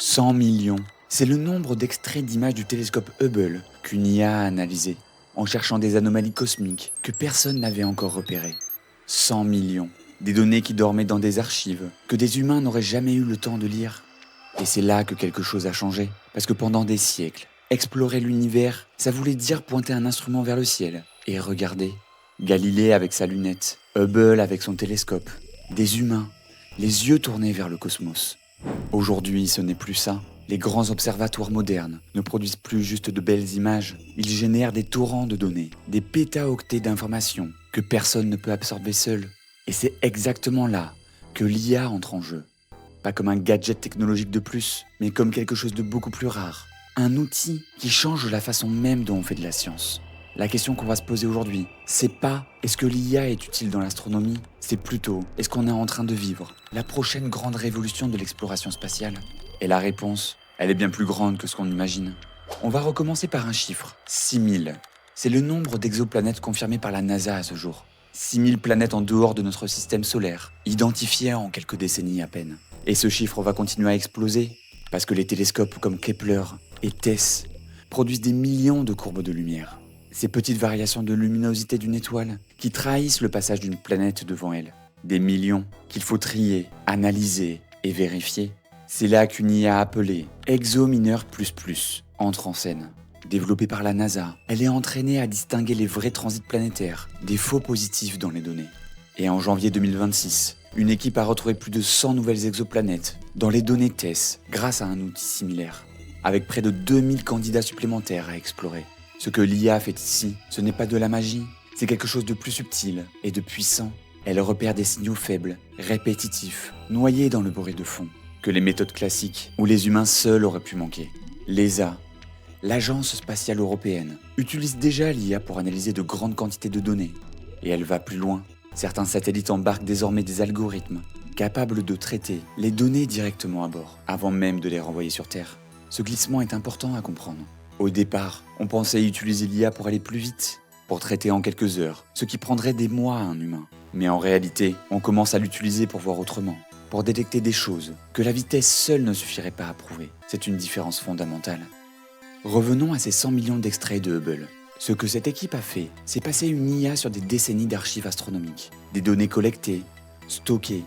100 millions, c'est le nombre d'extraits d'images du télescope Hubble qu'une IA a analysé, en cherchant des anomalies cosmiques que personne n'avait encore repérées. 100 millions, des données qui dormaient dans des archives, que des humains n'auraient jamais eu le temps de lire. Et c'est là que quelque chose a changé, parce que pendant des siècles, explorer l'univers, ça voulait dire pointer un instrument vers le ciel et regarder. Galilée avec sa lunette, Hubble avec son télescope, des humains, les yeux tournés vers le cosmos. Aujourd'hui, ce n'est plus ça. Les grands observatoires modernes ne produisent plus juste de belles images, ils génèrent des torrents de données, des pétaoctets d'informations que personne ne peut absorber seul. Et c'est exactement là que l'IA entre en jeu. Pas comme un gadget technologique de plus, mais comme quelque chose de beaucoup plus rare. Un outil qui change la façon même dont on fait de la science. La question qu'on va se poser aujourd'hui, c'est pas est-ce que l'IA est utile dans l'astronomie, c'est plutôt est-ce qu'on est en train de vivre la prochaine grande révolution de l'exploration spatiale. Et la réponse, elle est bien plus grande que ce qu'on imagine. On va recommencer par un chiffre, 6000. C'est le nombre d'exoplanètes confirmés par la NASA à ce jour. 6000 planètes en dehors de notre système solaire, identifiées en quelques décennies à peine. Et ce chiffre va continuer à exploser, parce que les télescopes comme Kepler et TESS produisent des millions de courbes de lumière. Ces petites variations de luminosité d'une étoile qui trahissent le passage d'une planète devant elle. Des millions qu'il faut trier, analyser et vérifier. C'est là qu'une IA appelée ExoMiner++ entre en scène. Développée par la NASA, elle est entraînée à distinguer les vrais transits planétaires des faux positifs dans les données. Et en janvier 2026, une équipe a retrouvé plus de 100 nouvelles exoplanètes dans les données TESS grâce à un outil similaire, avec près de 2000 candidats supplémentaires à explorer. Ce que l'IA fait ici, ce n'est pas de la magie, c'est quelque chose de plus subtil et de puissant. Elle repère des signaux faibles, répétitifs, noyés dans le bruit de fond, que les méthodes classiques ou les humains seuls auraient pu manquer. L'ESA, l'Agence spatiale européenne, utilise déjà l'IA pour analyser de grandes quantités de données. Et elle va plus loin. Certains satellites embarquent désormais des algorithmes capables de traiter les données directement à bord, avant même de les renvoyer sur Terre. Ce glissement est important à comprendre. Au départ, on pensait utiliser l'IA pour aller plus vite, pour traiter en quelques heures, ce qui prendrait des mois à un humain. Mais en réalité, on commence à l'utiliser pour voir autrement, pour détecter des choses que la vitesse seule ne suffirait pas à prouver. C'est une différence fondamentale. Revenons à ces 100 millions d'extraits de Hubble. Ce que cette équipe a fait, c'est passer une IA sur des décennies d'archives astronomiques, des données collectées, stockées,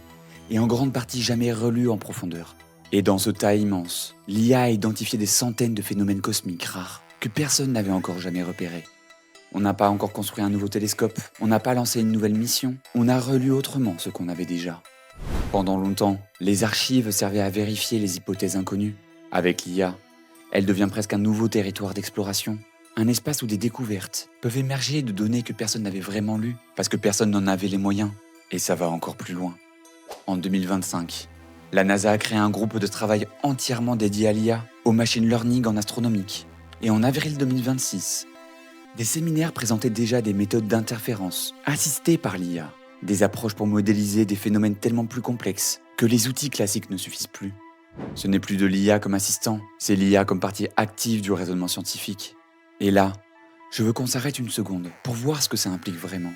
et en grande partie jamais relues en profondeur. Et dans ce tas immense, l'IA a identifié des centaines de phénomènes cosmiques rares que personne n'avait encore jamais repérés. On n'a pas encore construit un nouveau télescope, on n'a pas lancé une nouvelle mission, on a relu autrement ce qu'on avait déjà. Pendant longtemps, les archives servaient à vérifier les hypothèses inconnues. Avec l'IA, elle devient presque un nouveau territoire d'exploration, un espace où des découvertes peuvent émerger de données que personne n'avait vraiment lues, parce que personne n'en avait les moyens. Et ça va encore plus loin. En 2025, la NASA a créé un groupe de travail entièrement dédié à l'IA, au machine learning en astronomique. Et en avril 2026, des séminaires présentaient déjà des méthodes d'interférence, assistées par l'IA, des approches pour modéliser des phénomènes tellement plus complexes que les outils classiques ne suffisent plus. Ce n'est plus de l'IA comme assistant, c'est l'IA comme partie active du raisonnement scientifique. Et là, je veux qu'on s'arrête une seconde pour voir ce que ça implique vraiment.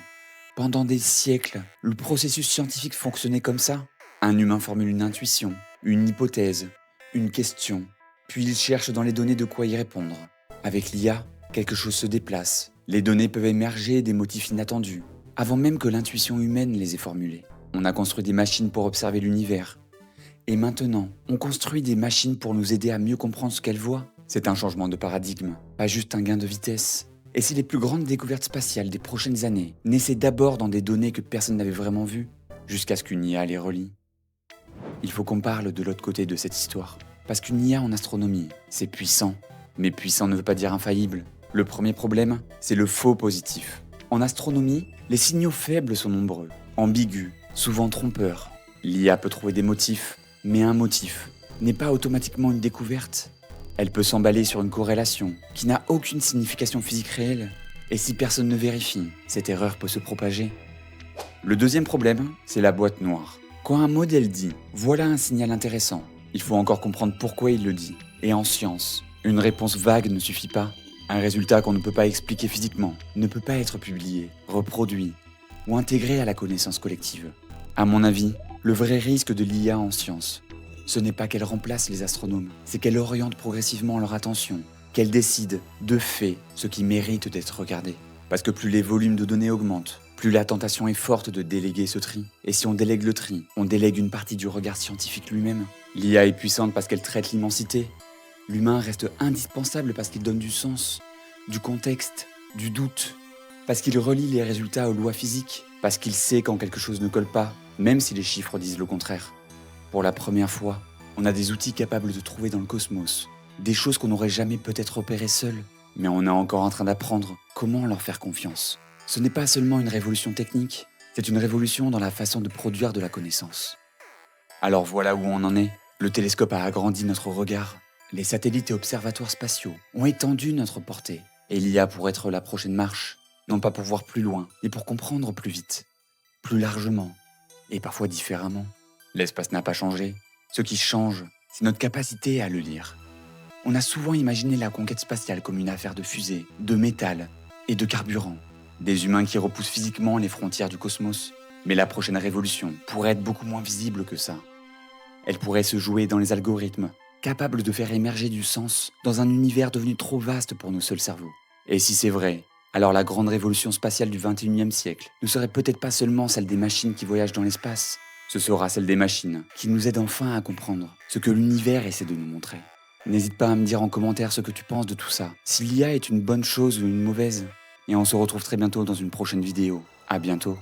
Pendant des siècles, le processus scientifique fonctionnait comme ça. Un humain formule une intuition, une hypothèse, une question, puis il cherche dans les données de quoi y répondre. Avec l'IA, quelque chose se déplace. Les données peuvent émerger des motifs inattendus, avant même que l'intuition humaine les ait formulés. On a construit des machines pour observer l'univers. Et maintenant, on construit des machines pour nous aider à mieux comprendre ce qu'elles voient. C'est un changement de paradigme, pas juste un gain de vitesse. Et si les plus grandes découvertes spatiales des prochaines années naissaient d'abord dans des données que personne n'avait vraiment vues, jusqu'à ce qu'une IA les relie. Il faut qu'on parle de l'autre côté de cette histoire. Parce qu'une IA en astronomie, c'est puissant. Mais puissant ne veut pas dire infaillible. Le premier problème, c'est le faux positif. En astronomie, les signaux faibles sont nombreux, ambigus, souvent trompeurs. L'IA peut trouver des motifs, mais un motif n'est pas automatiquement une découverte. Elle peut s'emballer sur une corrélation qui n'a aucune signification physique réelle. Et si personne ne vérifie, cette erreur peut se propager. Le deuxième problème, c'est la boîte noire. Quand un modèle dit « voilà un signal intéressant », il faut encore comprendre pourquoi il le dit. Et en science, une réponse vague ne suffit pas. Un résultat qu'on ne peut pas expliquer physiquement ne peut pas être publié, reproduit ou intégré à la connaissance collective. À mon avis, le vrai risque de l'IA en science, ce n'est pas qu'elle remplace les astronomes, c'est qu'elle oriente progressivement leur attention, qu'elle décide, de fait, ce qui mérite d'être regardé. Parce que plus les volumes de données augmentent, plus la tentation est forte de déléguer ce tri. Et si on délègue le tri, on délègue une partie du regard scientifique lui-même. L'IA est puissante parce qu'elle traite l'immensité. L'humain reste indispensable parce qu'il donne du sens, du contexte, du doute. Parce qu'il relie les résultats aux lois physiques. Parce qu'il sait quand quelque chose ne colle pas, même si les chiffres disent le contraire. Pour la première fois, on a des outils capables de trouver dans le cosmos des choses qu'on n'aurait jamais peut-être repérées seul, mais on est encore en train d'apprendre comment leur faire confiance. Ce n'est pas seulement une révolution technique, c'est une révolution dans la façon de produire de la connaissance. Alors voilà où on en est. Le télescope a agrandi notre regard. Les satellites et observatoires spatiaux ont étendu notre portée. Et l'IA pourrait être la prochaine marche, non pas pour voir plus loin, mais pour comprendre plus vite, plus largement, et parfois différemment. L'espace n'a pas changé. Ce qui change, c'est notre capacité à le lire. On a souvent imaginé la conquête spatiale comme une affaire de fusées, de métal et de carburant. Des humains qui repoussent physiquement les frontières du cosmos. Mais la prochaine révolution pourrait être beaucoup moins visible que ça. Elle pourrait se jouer dans les algorithmes, capables de faire émerger du sens dans un univers devenu trop vaste pour nos seuls cerveaux. Et si c'est vrai, alors la grande révolution spatiale du XXIe siècle ne serait peut-être pas seulement celle des machines qui voyagent dans l'espace, ce sera celle des machines qui nous aident enfin à comprendre ce que l'univers essaie de nous montrer. N'hésite pas à me dire en commentaire ce que tu penses de tout ça, si l'IA est une bonne chose ou une mauvaise. Et on se retrouve très bientôt dans une prochaine vidéo. À bientôt.